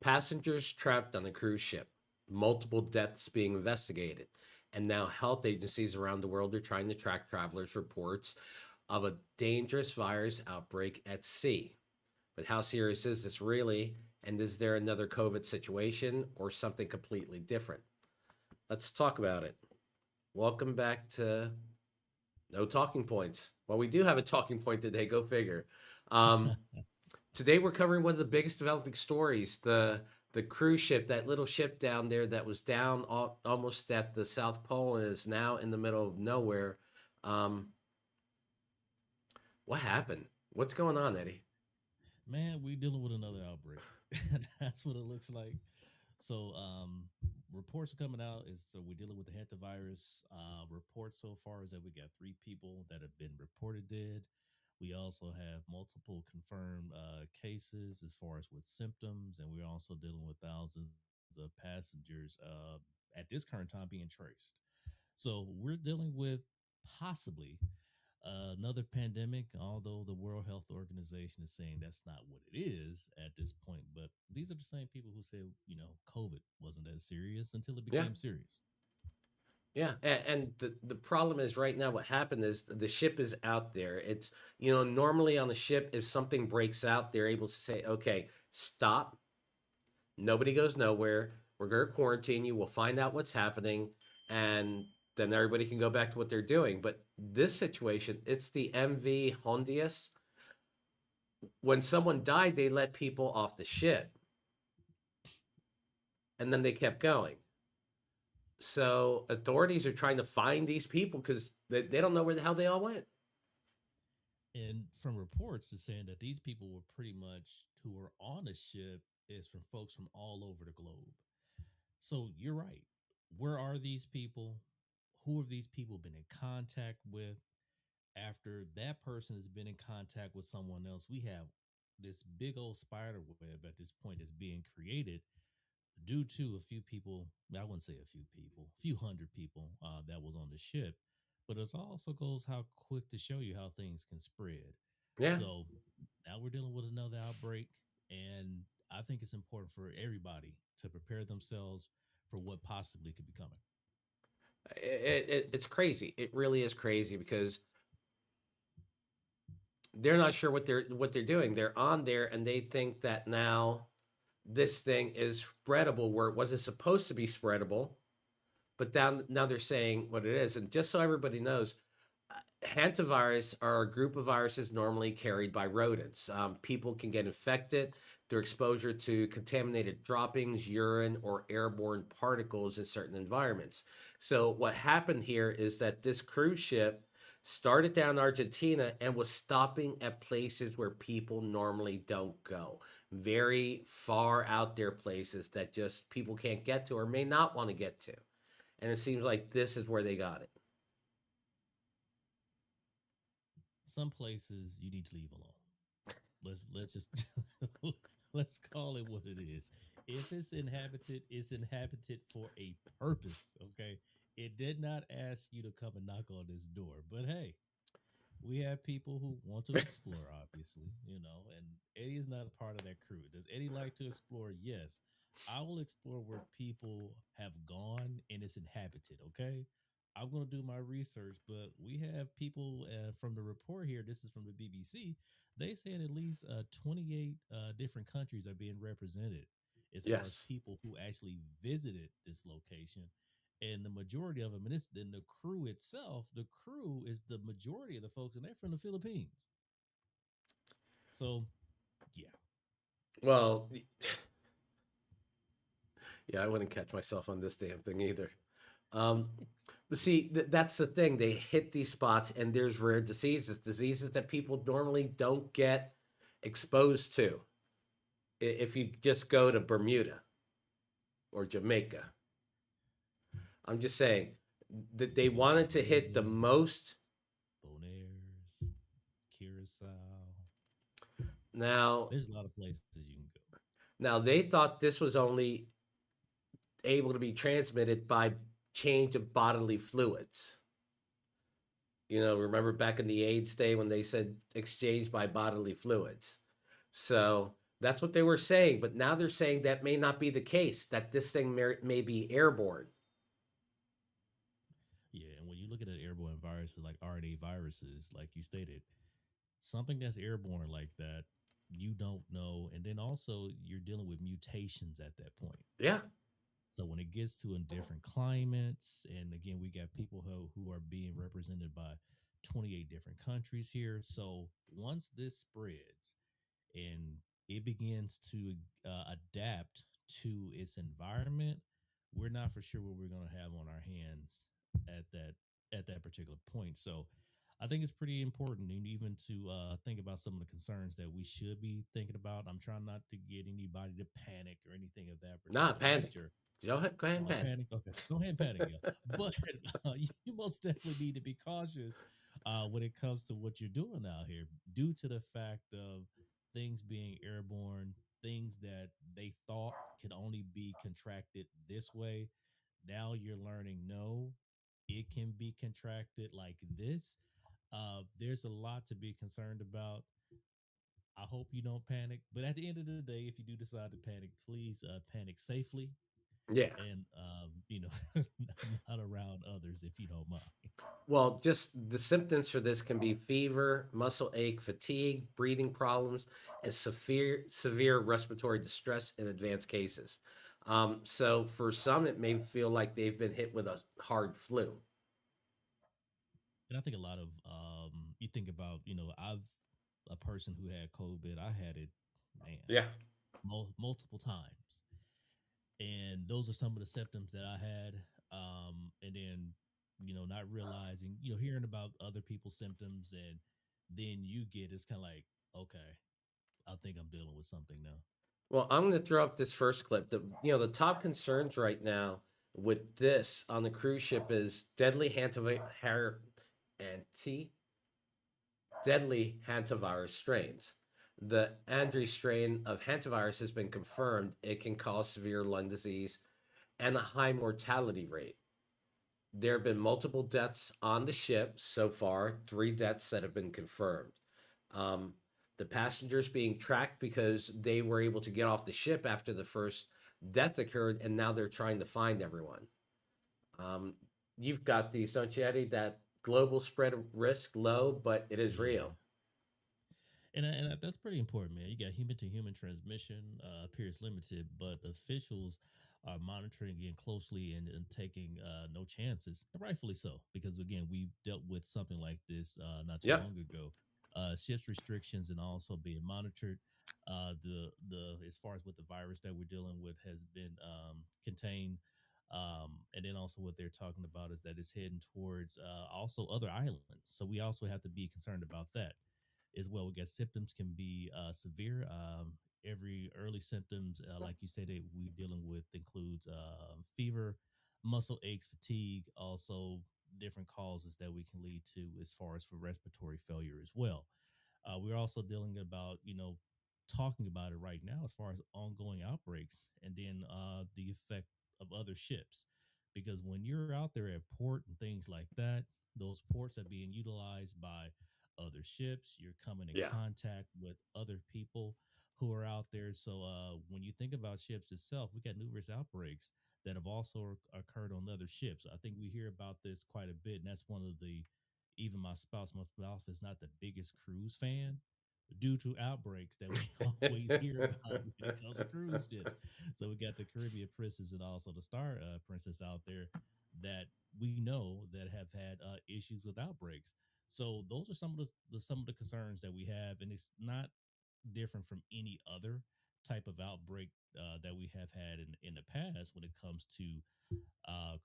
Passengers trapped on a cruise ship, multiple deaths being investigated, and now health agencies around the world are trying to track travelers' reports of a dangerous virus outbreak at sea. But how serious is this really? And is there another COVID situation or something completely different? Let's talk about it. Welcome back to No Talking Points. Well, we do have a talking point today, go figure. Um, Today we're covering one of the biggest developing stories, the cruise ship, that little ship down there that was down almost at the South Pole and is now in the middle of nowhere. Um, what happened? What's going on, Eddie? Man, we dealing with another outbreak. That's what it looks like. So, reports are coming out. Is so we're dealing with the Hantavirus. Reports so far is that we got 3 people that have been reported dead. We also have multiple confirmed cases as far as with symptoms, and we're also dealing with thousands of passengers at this current time being traced. So we're dealing with possibly another pandemic, although the World Health Organization is saying that's not what it is at this point. But these are the same people who said, COVID wasn't that serious until it Yeah, became serious. yeah. And the problem is right now what happened is the ship is out there. It's, normally on the ship, if something breaks out, they're able to say, okay, stop. Nobody goes nowhere. We're going to quarantine you. We'll find out what's happening. And then everybody can go back to what they're doing. But this situation, it's the MV Hondius. When someone died, they let people off the ship and then they kept going. So authorities are trying to find these people because they don't know where the hell they all went. And from reports, it's saying that these people were pretty much who were on the ship is from folks from all over the globe. So you're right. Where are these people? Who have these people been in contact with? After that person has been in contact with someone else, we have this big old spider web at this point that's being created due to a few people. I wouldn't say a few people, a few hundred people that was on the ship. But it also goes how quick to show you how things can spread. Yeah. So now we're dealing with another outbreak, and I think it's important for everybody to prepare themselves for what possibly could be coming. It's crazy. It really is crazy because they're not sure what they're doing. They're on there and they think that now this thing is spreadable where it wasn't supposed to be spreadable, but now they're saying what it is. And just so everybody knows, hantavirus are a group of viruses normally carried by rodents. People can get infected through exposure to contaminated droppings, urine, or airborne particles in certain environments. So, what happened here is that this cruise ship started down Argentina and was stopping at places where people normally don't go. Very far out there places that just people can't get to or may not want to get to. And it seems like this is where they got it. Some places you need to leave alone. Let's just let's call it what it is. If it's inhabited for a purpose. Okay, it did not ask you to come and knock on this door, but hey, we have people who want to explore, obviously, and Eddie is not a part of that crew. Does Eddie like to explore? Yes. I will explore where people have gone and it's inhabited, okay? I'm going to do my research, but we have people from the report here. This is from the BBC. They said at least 28 different countries are being represented as far as Yes. people who actually visited this location, and the majority of them, and it's then the crew itself. The crew is the majority of the folks, and they're from the Philippines. So, yeah, Well, yeah, I wouldn't catch myself on this damn thing either. Um, but see, that's the thing. They hit these spots, and there's rare diseases that people normally don't get exposed to. If you just go to Bermuda or Jamaica, I'm just saying that they wanted to hit the Antigua, most. Bonairs, Curacao. Now, There's a lot of places you can go. now they thought this was only able to be transmitted by change of bodily fluids. Remember back in the AIDS day when they said exchange by bodily fluids. So That's what they were saying, but now they're saying that may not be the case. That this thing may be airborne. Yeah, and when you look at airborne viruses like RNA viruses, like you stated, something that's airborne like that, you don't know. And then also, you're dealing with mutations at that point. Yeah. So when it gets to in different climates, and again, we got people who are being represented by 28 different countries here. So once this spreads and it begins to adapt to its environment, we're not for sure what we're going to have on our hands at that particular point. So I think it's pretty important, and even to think about some of the concerns that we should be thinking about. I'm trying not to get anybody to panic or anything of that Not particular panic. nature. Go ahead and Oh, panic. panic. Okay, go ahead and panic, yeah. But you most definitely need to be cautious when it comes to what you're doing out here, due to the fact of things being airborne, things that they thought could only be contracted this way. Now you're learning no, it can be contracted like this. There's a lot to be concerned about. I hope you don't panic, but at the end of the day, if you do decide to panic, please panic safely Yeah. and not around others if you don't mind. Well, just the symptoms for this can be fever, muscle ache, fatigue, breathing problems, and severe respiratory distress in advanced cases. So for some, it may feel like they've been hit with a hard flu. And I think a lot of you think about, I've a person who had COVID. I had it, man, Yeah. multiple times, and those are some of the symptoms that I had. And then not realizing, hearing about other people's symptoms, and then you get it's kind of like, okay, I think I'm dealing with something now. Well, I'm going to throw up this first clip. The top concerns right now with this on the cruise ship is anti deadly hantavirus strains. The Andre strain of hantavirus has been confirmed. It can cause severe lung disease and a high mortality rate. There have been multiple deaths on the ship so far, 3 deaths that have been confirmed. Um, the passengers being tracked because they were able to get off the ship after the first death occurred, and now they're trying to find everyone. Um, you've got these, don't you, Eddie? That global spread of risk low, but it is Yeah. real. And that's pretty important, man. You got human to human transmission appears limited, but officials are monitoring again closely and taking no chances, and rightfully so, because again, we've dealt with something like this not too Yep. long ago. Ships restrictions and also being monitored. The as far as with the virus that we're dealing with has been contained. And then also what they're talking about is that it's heading towards also other islands. So we also have to be concerned about that as well. We got symptoms can be severe. Every early symptoms, like you said, that we dealing with includes fever, muscle aches, fatigue, also different causes that we can lead to as far as for respiratory failure as well. We're also dealing about, talking about it right now as far as ongoing outbreaks, and then the effect of other ships. Because when you're out there at port and things like that, those ports are being utilized by other ships. You're coming in Yeah. contact with other people who are out there. So when you think about ships itself, we got numerous outbreaks that have also occurred on other ships. I think we hear about this quite a bit, and that's one of the even my spouse is not the biggest cruise fan due to outbreaks that we always hear about when it comes to cruise ships. So we got the Caribbean Princess and also the Star Princess out there that we know that have had issues with outbreaks. So those are some of the concerns that we have, and it's not different from any other type of outbreak that we have had in the past when it comes to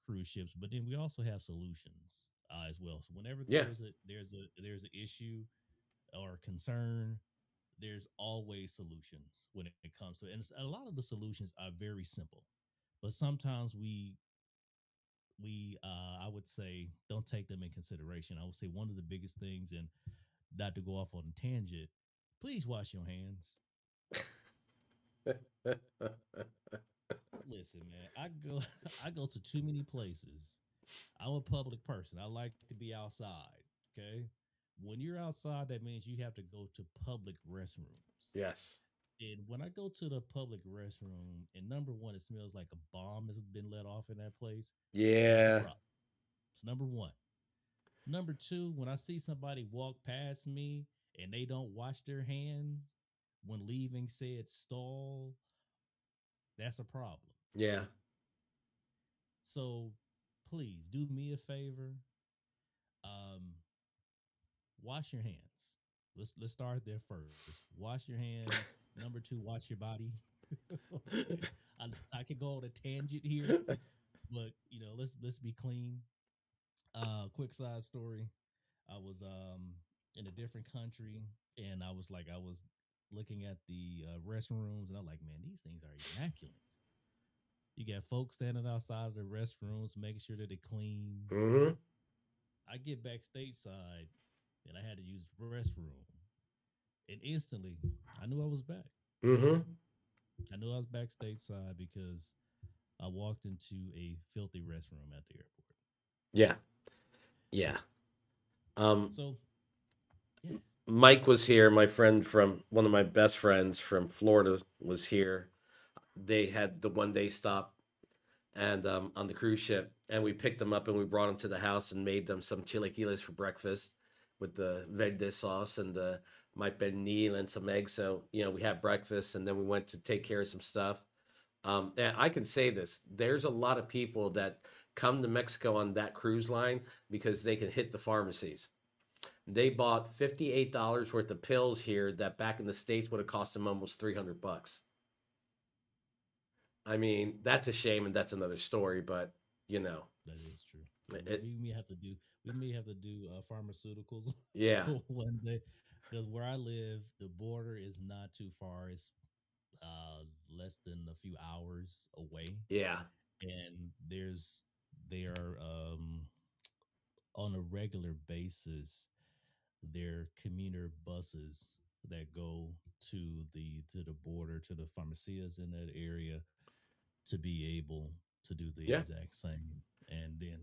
cruise ships. But then we also have solutions as well. So whenever Yeah. there's an issue or concern, there's always solutions when it comes to it. And a lot of the solutions are very simple, but sometimes we I would say don't take them in consideration. I would say one of the biggest things, and not to go off on a tangent, please wash your hands. Listen, man, I go I go to too many places. I'm a public person. I like to be outside. Okay. When you're outside, that means you have to go to public restrooms. Yes. And when I go to the public restroom, and number one, it smells like a bomb has been let off in that place. That's a Yeah. problem. It's number one. Number two, when I see somebody walk past me and they don't wash their hands when leaving said stall, that's a problem. Yeah. So please do me a favor. Um, Wash your hands. Let's start there first. Wash your hands. Number two, wash your body. Okay. I could go on a tangent here, but let's be clean. Quick side story. I was in a different country, and I was looking at the restrooms, and I'm like, man, these things are immaculate. You got folks standing outside of the restrooms, making sure that they're clean. Mm-hmm. I get back stateside, and I had to use the restroom, and instantly I knew I was back. Mm-hmm. I knew I was back stateside because I walked into a filthy restroom at the airport. Yeah. Yeah. Um, So yeah, Mike was here. My friend from one of my best friends from Florida was here. They had the 1 day stop and on the cruise ship, and we picked them up and we brought them to the house and made them some chilaquiles for breakfast with the verde sauce and the my pernil and some eggs. So we had breakfast and then we went to take care of some stuff. And I can say this: there's a lot of people that come to Mexico on that cruise line because they can hit the pharmacies. They bought $58 worth of pills here that back in the States would have cost them almost $300. I mean, that's a shame, and that's another story. But you know, that is true. it, We may have to do pharmaceuticals yeah, 1 day because where I live, the border is not too far. It's less than a few hours away, yeah, and they are on a regular basis. They're commuter buses that go to the border to the pharmacias in that area to be able to do the yeah. exact same, and then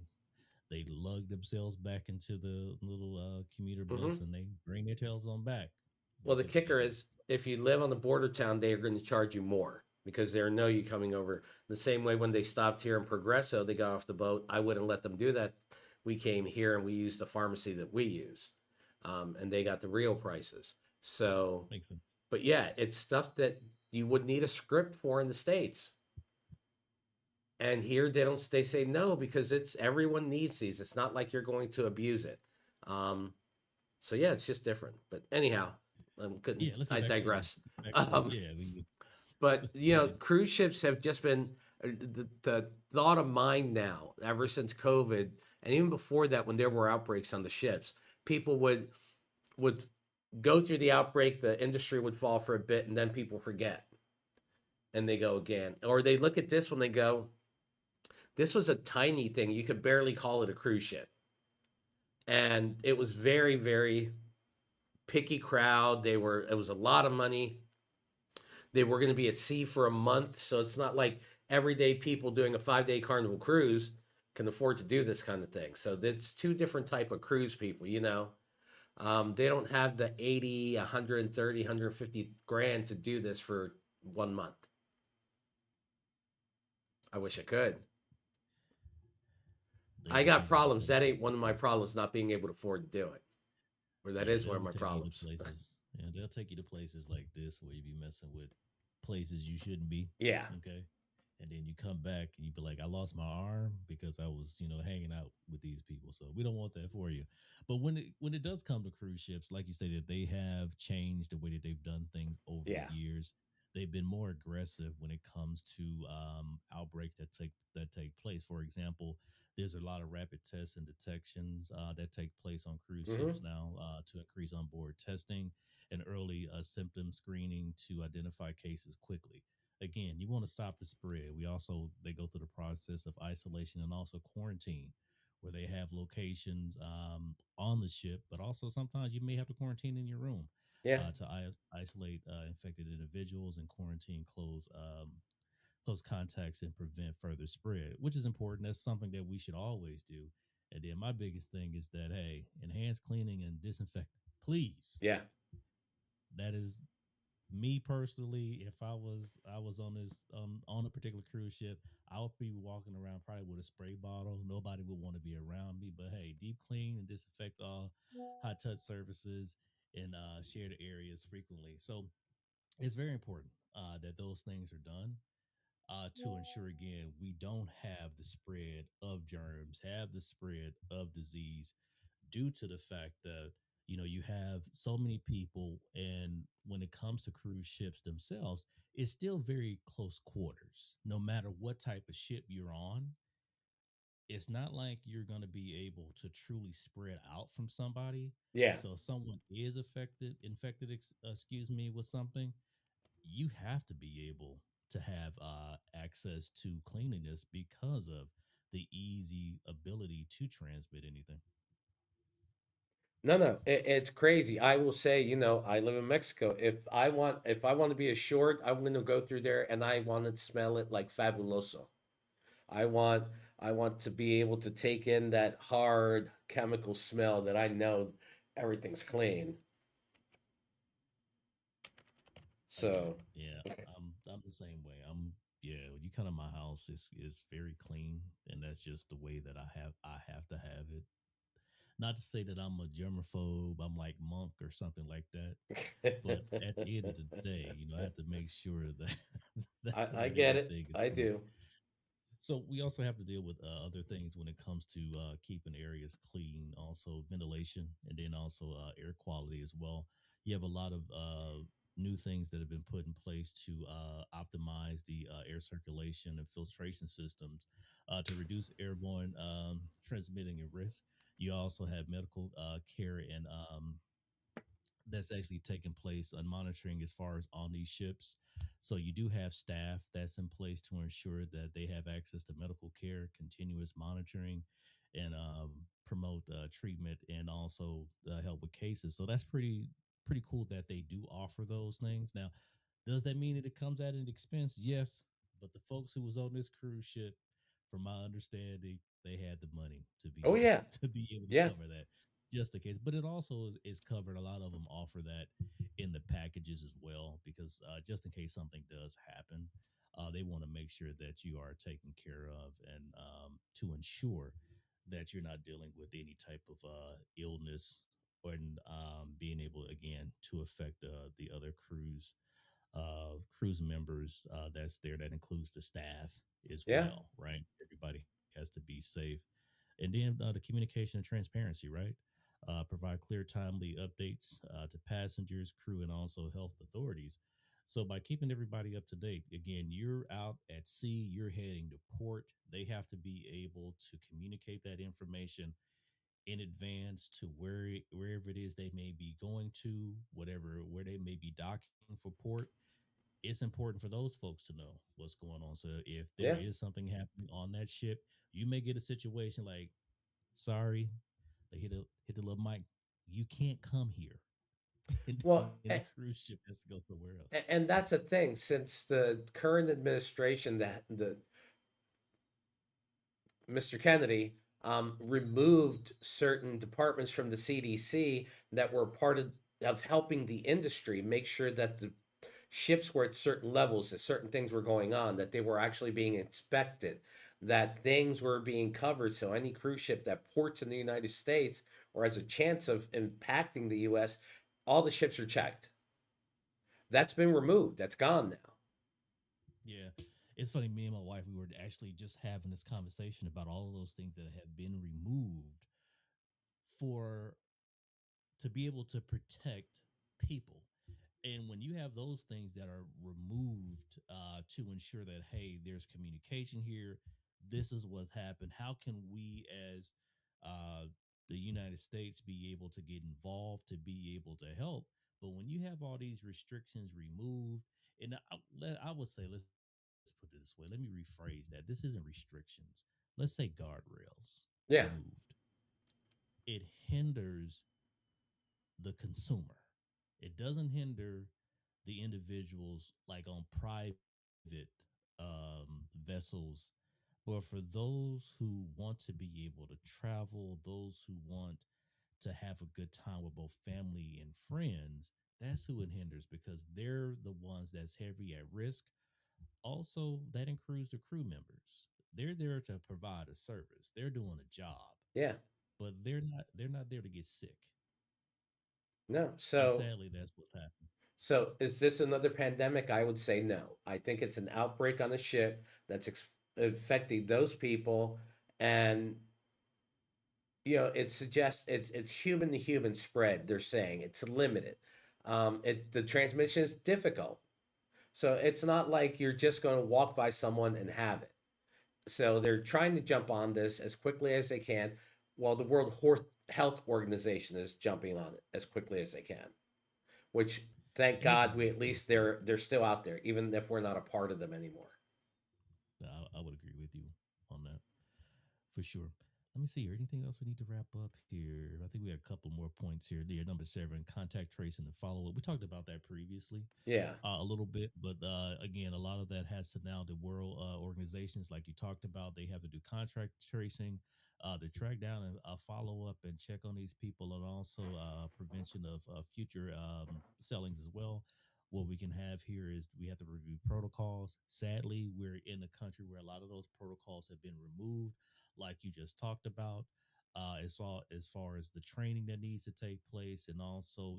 they lug themselves back into the little commuter bus Hmm. and they bring their tails on back. They're Well, the good to kicker go. is if you live on the border town, they are going to charge you more because they know you coming over. The same way when they stopped here in Progresso, they got off the boat. I wouldn't let them do that. We came here and we used the pharmacy that we use, and they got the real prices. So, Makes sense. but yeah, it's stuff that you would need a script for in the States. And here they don't. They say no because it's everyone needs these. It's not like you're going to abuse it. Um, so yeah, it's just different. But anyhow, Yeah, let's I get digress. back to Um, yeah. We but yeah. cruise ships have just been the thought of mine now ever since COVID, and even before that, when there were outbreaks on the ships, people would go through the outbreak, the industry would fall for a bit, and then people forget and they go again, or they look at this when they go, this was a tiny thing. You could barely call it a cruise ship. And it was very, very picky crowd. It was a lot of money. They were going to be at sea for a month. So it's not like everyday people doing a 5 day carnival cruise can afford to do this kind of thing. So it's two different type of cruise people. They don't have the 80, 130, 150 grand to do this for 1 month. I wish I could. I They'll got take you to problems. That places. ain't one of my problems, not being able to afford to do it. Or that Yeah, is one of they'll my take you to problems. places. Yeah, they'll take you to places like this where you be messing with places you shouldn't be. Yeah. Okay. And then you come back and you be like, I lost my arm because I was, hanging out with these people. So we don't want that for you. But when it does come to cruise ships, like you stated, they have changed the way that they've done things over the Yeah. years. They've been more aggressive when it comes to outbreaks that take place. For example, there's a lot of rapid tests and detections that take place on cruise Mm-hmm. ships now to increase onboard testing and early symptom screening to identify cases quickly. Again, you want to stop the spread. They go through the process of isolation and also quarantine, where they have locations on the ship, but also sometimes you may have to quarantine in your room Yeah. to isolate infected individuals and quarantine close contacts and prevent further spread, which is important. That's something that we should always do. And then my biggest thing is that hey, enhanced cleaning and disinfecting, please. Yeah. That is Me personally, if I was on this on a particular cruise ship, I would be walking around probably with a spray bottle. Nobody would want to be around me. But hey, deep clean and disinfect all high touch surfaces and share the areas frequently. So it's very important that those things are done to ensure again we don't have the spread of germs, have the spread of disease due to the fact that you have so many people, and when it comes to cruise ships themselves, it's still very close quarters. No matter what type of ship you're on, it's not like you're going to be able to truly spread out from somebody. Yeah. So if someone is infected, excuse me, with something, you have to be able to have access to cleanliness because of the easy ability to transmit anything. No, no, it's crazy. I will say, I live in Mexico. If I want to be assured, I'm going to go through there and I want to smell it like fabuloso. I want I want to be able to take in that hard chemical smell that I know everything's clean. I get it. So, Yeah, I'm the same way. Yeah. When you come to my house, it's very clean, and that's just the way that I have to have it. Not to say that I'm a germaphobe, I'm like monk or something like that, but at the end of the day, I have to make sure that I that get it. everything is I clean. do. So we also have to deal with other things when it comes to keeping areas clean, also ventilation, and then also air quality as well. You have a lot of new things that have been put in place to optimize the air circulation and filtration systems to reduce airborne transmitting and risk. You also have medical care and that's actually taking place and monitoring as far as on these ships. So you do have staff that's in place to ensure that they have access to medical care, continuous monitoring, and promote treatment and also help with cases. So that's pretty cool that they do offer those things. Now, does that mean that it comes at an expense? Yes, but the folks who was on this cruise ship, from my understanding, they had the money to Oh be yeah. to be able to Yeah. cover that just in case. But it also is covered. A lot of them offer that in the packages as well, because just in case something does happen, they want to make sure that you are taken care of and to ensure that you're not dealing with any type of illness or being able again to affect the other cruise members that's there. That includes the staff as Yeah. well, right? Everybody has to be safe. And then the communication and transparency, right? Provide clear, timely updates to passengers, crew, and also health authorities. So by keeping everybody up to date, again, you're out at sea, you're heading to port. They have to be able to communicate that information in advance to wherever it is they may be going to, whatever where they may be docking for port. It's important for those folks to know what's going on. So if there Yeah. is something happening on that ship, you may get a situation like, sorry, they hit the little mic. You can't come here, Well, and the cruise ship has to go somewhere else. and that's a thing since the current administration, that the Mr. Kennedy removed certain departments from the CDC that were part of helping the industry make sure that the ships were at certain levels, that certain things were going on, that they were actually being inspected, that things were being covered. So any cruise ship that ports in the United States or has a chance of impacting the US, all the ships are checked. That's been removed. That's gone now. Yeah. It's funny, me and my wife, we were actually just having this conversation about all of those things that have been removed for to be able to protect people. And when you have those things that are removed to ensure that, hey, there's communication here, this is what's happened. How can we, as the United States, be able to get involved to be able to help? But when you have all these restrictions removed, and I would say, let's put it this way. Let me rephrase that. This isn't restrictions. Let's say guardrails Yeah. removed. It hinders the consumer. It doesn't hinder the individuals like on private vessels, but for those who want to be able to travel, those who want to have a good time with both family and friends, That's who it hinders because they're the ones that's heavy at risk. Also, that includes the crew members. They're there to provide a service. They're doing a job, Yeah. but they're not there to get sick. No. And So sadly, that's what's happening. so is this another pandemic? I would say no. I think it's an outbreak on a ship that's affecting those people, and it suggests it's human to human spread. They're saying it's limited. The transmission is difficult, so it's not like you're just going to walk by someone and have it. So they're trying to jump on this as quickly as they can, while the Health Organization is jumping on it as quickly as they can. Which, thank And God, we at least they're still out there, even if we're not a part of them anymore. I would agree with you on that for sure. Let me see here. Anything else we need to wrap up here? I think we had a couple more points here. Dear number seven, contact tracing and follow up. We talked about that previously Yeah, a little bit, but again, a lot of that has to now the world organizations, like you talked about, they have to do contract tracing, to track down and follow up and check on these people, and also prevention of future sellings as well. What we can have here is we have to review protocols. Sadly, we're in a country where a lot of those protocols have been removed, like you just talked about. As far as the training that needs to take place, and also,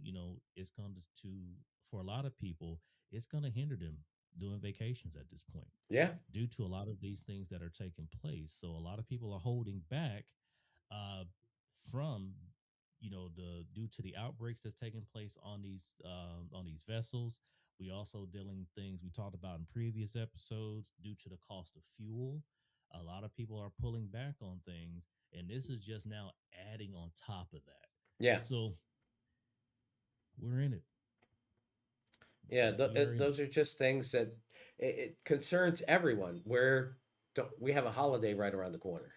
it's going to for a lot of people, it's going to hinder them doing vacations at this point yeah, due to a lot of these things that are taking place. So a lot of people are holding back uh, from the due to the outbreaks that's taking place on these vessels. We also dealing things we talked about in previous episodes due to the cost of fuel. A lot of people are pulling back on things, and this is just now adding on top of that. yeah, So we're in it. yeah. We are in it. Those are just things that it concerns everyone. We have a holiday right around the corner.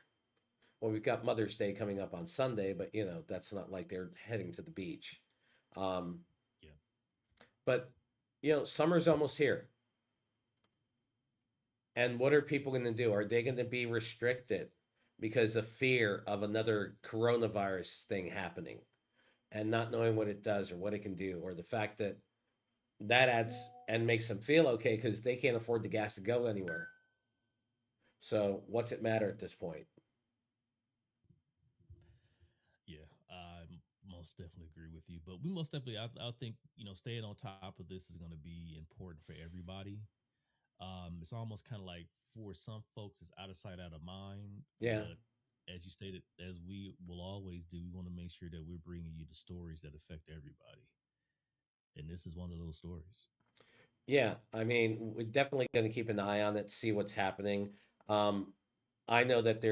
Well, we've got Mother's Day coming up on Sunday, but that's not like they're heading to the beach. Um, Yeah. but summer's almost here, and what are people going to do? Are they going to be restricted because of fear of another coronavirus thing happening and not knowing what it does or what it can do, or the fact that adds and makes them feel okay because they can't afford the gas to go anywhere. So what's it matter at this point? Yeah, I most definitely agree with you. But we most definitely, I think, staying on top of this is going to be important for everybody. It's almost kind of like for some folks, it's out of sight, out of mind. Yeah, But as you stated, as we will always do, we want to make sure that we're bringing you the stories that affect everybody. And this is one of those stories. yeah. I mean, we're definitely going to keep an eye on it, see what's happening. Um, I know that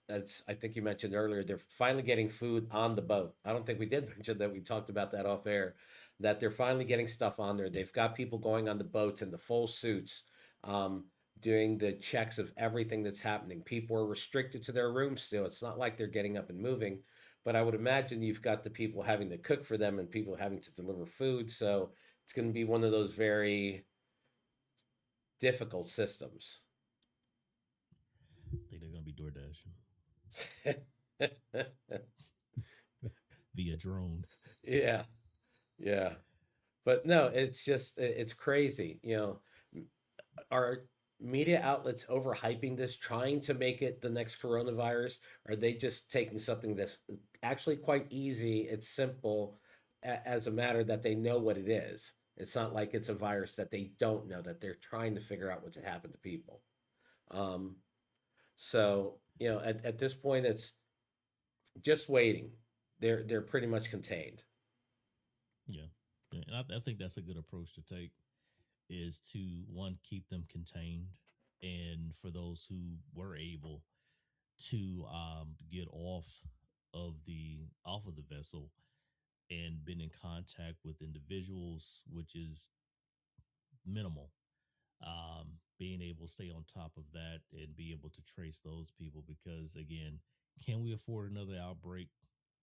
as I think you mentioned earlier, they're finally getting food on the boat. I don't think we did mention that. We talked about that off air, that they're finally getting stuff on there. They've got people going on the boats in the full suits, um, doing the checks of everything that's happening. People are restricted to their rooms still. It's not like they're getting up and moving, but I would imagine you've got the people having to cook for them and people having to deliver food. So it's going to be one of those very difficult systems. I think they're going to be DoorDash via drone. Yeah, yeah. But no, it's just it's crazy. Are media outlets overhyping this, trying to make it the next coronavirus? Are they just taking something that's actually quite easy? It's simple, as a matter that they know what it is. It's not like it's a virus that they don't know, that they're trying to figure out what's happened to people. Um, so at this point, it's just waiting. They're pretty much contained. Yeah. Yeah. And I think that's a good approach to take, is to one, keep them contained. And for those who were able to get off of the vessel and been in contact with individuals, which is minimal. Being able to stay on top of that and be able to trace those people, because again, can we afford another outbreak?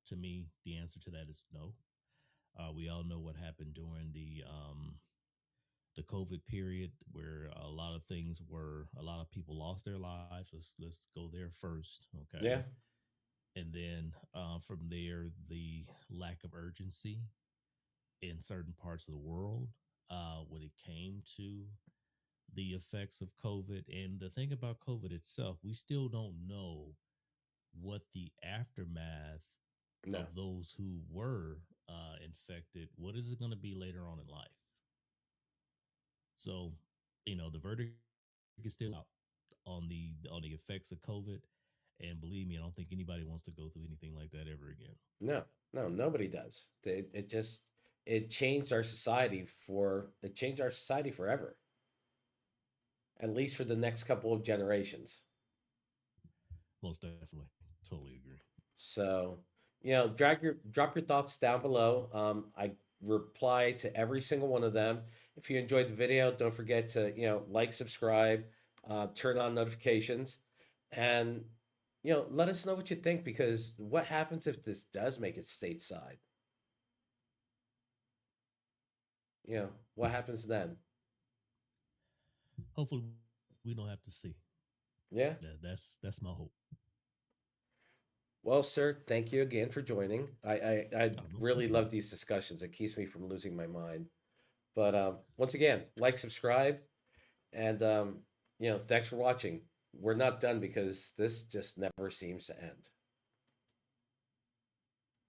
To me, the answer to that is no. We all know what happened during the COVID period, where a lot of people lost their lives. Let's go there first, Yeah, okay? And then from there, the lack of urgency in certain parts of the world when it came to the effects of COVID. And the thing about COVID itself, we still don't know what the aftermath No, of those who were infected, what is it going to be later on in life? So, the verdict is still out on the effects of COVID. And believe me, I don't think anybody wants to go through anything like that ever again. no, no, nobody does. It just it changed our society forever, at least for the next couple of generations. Most definitely. Totally agree. So, drop your thoughts down below. I reply to every single one of them. If you enjoyed the video, don't forget to like, subscribe, turn on notifications, and let us know what you think. Because what happens if this does make it stateside? What happens then? Hopefully, we don't have to see. Yeah. That's my hope. Well, sir, thank you again for joining. I Most really definitely. love these discussions. It keeps me from losing my mind. But once again, like, subscribe, and thanks for watching. We're not done because this just never seems to end.